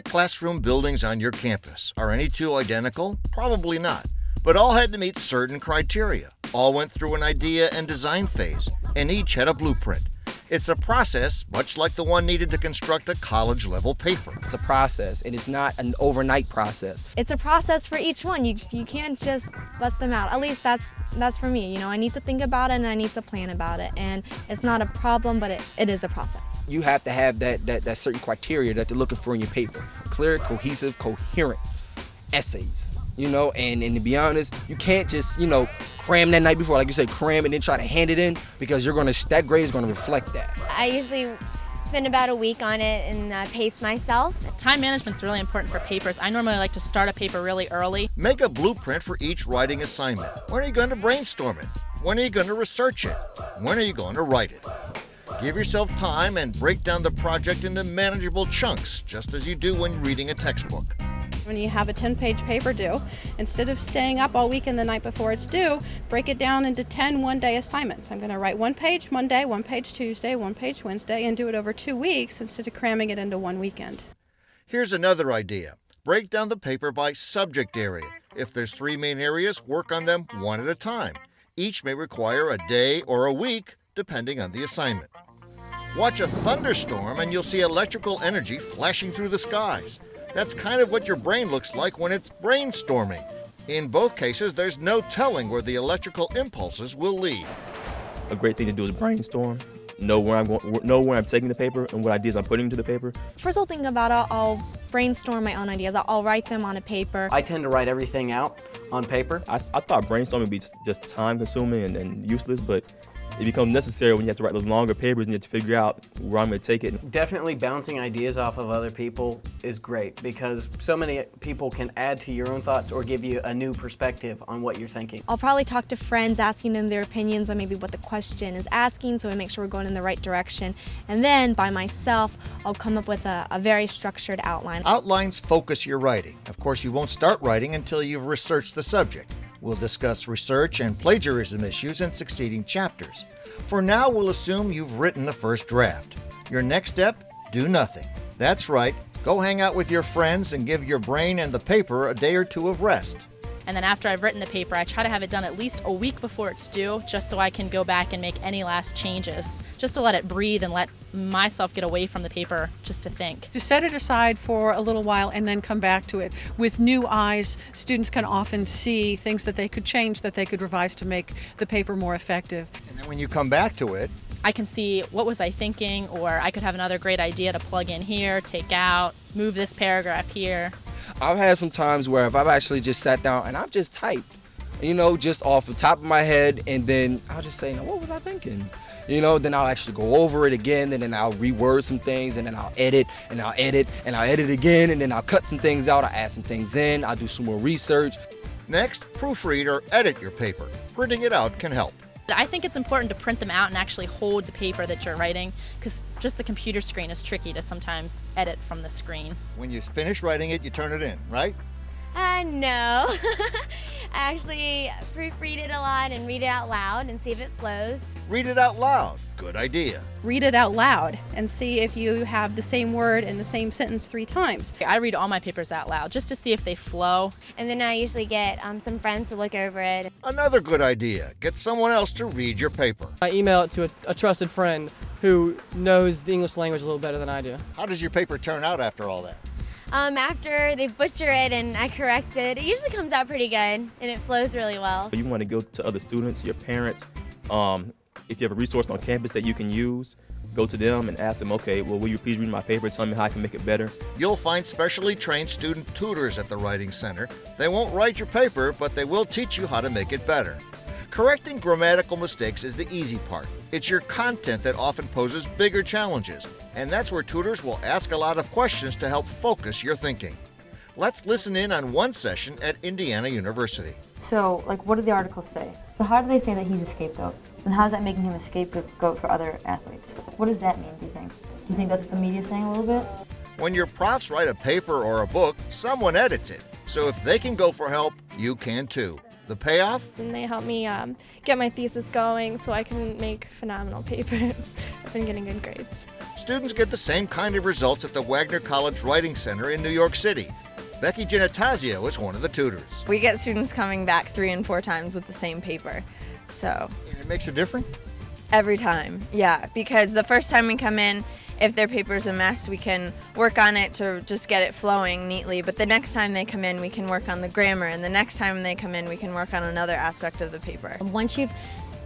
classroom buildings on your campus. Are any two identical? Probably not. But all had to meet certain criteria. All went through an idea and design phase, and each had a blueprint. It's a process much like the one needed to construct a college-level paper. It's a process, and it's not an overnight process. It's a process for each one. You can't just bust them out. At least that's for me. I need to think about it and I need to plan about it. And it's not a problem, but it is a process. You have to have that certain criteria that they're looking for in your paper. Clear, cohesive, coherent essays. And to be honest, you can't just, cram that night before, like you said, cram and then try to hand it in, because that grade is going to reflect that. I usually spend about a week on it and pace myself. Time management's really important for papers. I normally like to start a paper really early. Make a blueprint for each writing assignment. When are you going to brainstorm it? When are you going to research it? When are you going to write it? Give yourself time and break down the project into manageable chunks, just as you do when reading a textbook. When you have a 10-page paper due, instead of staying up all weekend the night before it's due, break it down into 10 one-day assignments. I'm going to write one page Monday, one page Tuesday, one page Wednesday, and do it over 2 weeks instead of cramming it into one weekend. Here's another idea. Break down the paper by subject area. If there's 3 main areas, work on them one at a time. Each may require a day or a week, depending on the assignment. Watch a thunderstorm and you'll see electrical energy flashing through the skies. That's kind of what your brain looks like when it's brainstorming. In both cases, there's no telling where the electrical impulses will lead. A great thing to do is brainstorm. Know where I'm taking the paper and what ideas I'm putting into the paper. First I'll think about it, I'll brainstorm my own ideas. I'll write them on a paper. I tend to write everything out on paper. I thought brainstorming would be just time consuming and useless, but it becomes necessary when you have to write those longer papers and you have to figure out where I'm going to take it. Definitely bouncing ideas off of other people is great, because so many people can add to your own thoughts or give you a new perspective on what you're thinking. I'll probably talk to friends, asking them their opinions on maybe what the question is asking, so I make sure we're going in the right direction. And then by myself, I'll come up with a very structured outline. Outlines focus your writing. Of course, you won't start writing until you've researched the subject. We'll discuss research and plagiarism issues in succeeding chapters. For now, we'll assume you've written the first draft. Your next step, do nothing. That's right, go hang out with your friends and give your brain and the paper a day or two of rest. And then after I've written the paper, I try to have it done at least a week before it's due, just so I can go back and make any last changes, just to let it breathe and let myself get away from the paper just to think. To set it aside for a little while and then come back to it. With new eyes, students can often see things that they could change, that they could revise to make the paper more effective. And then when you come back to it, I can see what was I thinking, or I could have another great idea to plug in here, take out, move this paragraph here. I've had some times where if I've actually just sat down and I've just typed, just off the top of my head, and then I'll just say, what was I thinking? Then I'll actually go over it again, and then I'll reword some things, and then I'll edit, and I'll edit, and I'll edit again, and then I'll cut some things out, I'll add some things in, I'll do some more research. Next, proofread or edit your paper. Printing it out can help. I think it's important to print them out and actually hold the paper that you're writing, because just the computer screen is tricky to sometimes edit from the screen. When you finish writing it, you turn it in, right? No. I actually proofread it a lot and read it out loud and see if it flows. Read it out loud. Good idea. Read it out loud and see if you have the same word in the same sentence 3 times. I read all my papers out loud just to see if they flow. And then I usually get some friends to look over it. Another good idea. Get someone else to read your paper. I email it to a trusted friend who knows the English language a little better than I do. How does your paper turn out after all that? After they butcher it and I correct it, it usually comes out pretty good and it flows really well. You want to go to other students, your parents. If you have a resource on campus that you can use, go to them and ask them, okay, well, will you please read my paper, tell me how I can make it better? You'll find specially trained student tutors at the Writing Center. They won't write your paper, but they will teach you how to make it better. Correcting grammatical mistakes is the easy part. It's your content that often poses bigger challenges, and that's where tutors will ask a lot of questions to help focus your thinking. Let's listen in on one session at Indiana University. So, what do the articles say? So how do they say that he's a scapegoat? And how is that making him a scapegoat for other athletes? What does that mean, do you think? Do you think that's what the media's saying a little bit? When your profs write a paper or a book, someone edits it. So if they can go for help, you can too. The payoff? And they help me get my thesis going so I can make phenomenal papers. I've been getting good grades. Students get the same kind of results at the Wagner College Writing Center in New York City. Becky Genetazio is one of the tutors. We get students coming back 3 and 4 times with the same paper. So It makes a difference? every time, yeah, because the first time we come in, if their paper's a mess, we can work on it to just get it flowing neatly. But the next time they come in, we can work on the grammar. And the next time they come in, we can work on another aspect of the paper. Once you've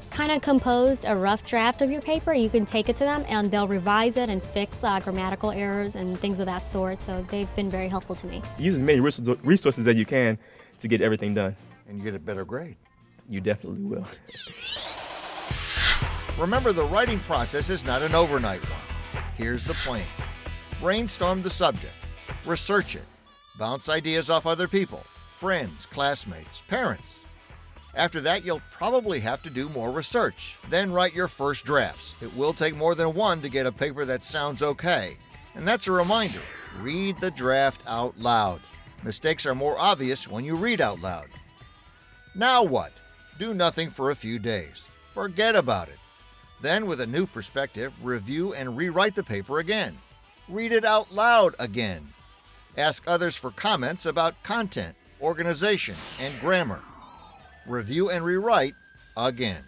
kind of composed a rough draft of your paper, you can take it to them and they'll revise it and fix grammatical errors and things of that sort. So they've been very helpful to me. Use as many resources as you can to get everything done. And you get a better grade. You definitely will. Remember, the writing process is not an overnight one. Here's the plan. Brainstorm the subject. Research it. Bounce ideas off other people, friends, classmates, parents. After that, you'll probably have to do more research. Then write your first drafts. It will take more than one to get a paper that sounds okay. And that's a reminder. Read the draft out loud. Mistakes are more obvious when you read out loud. Now what? Do nothing for a few days. Forget about it. Then, with a new perspective, review and rewrite the paper again. Read it out loud again. Ask others for comments about content, organization, and grammar. Review and rewrite again.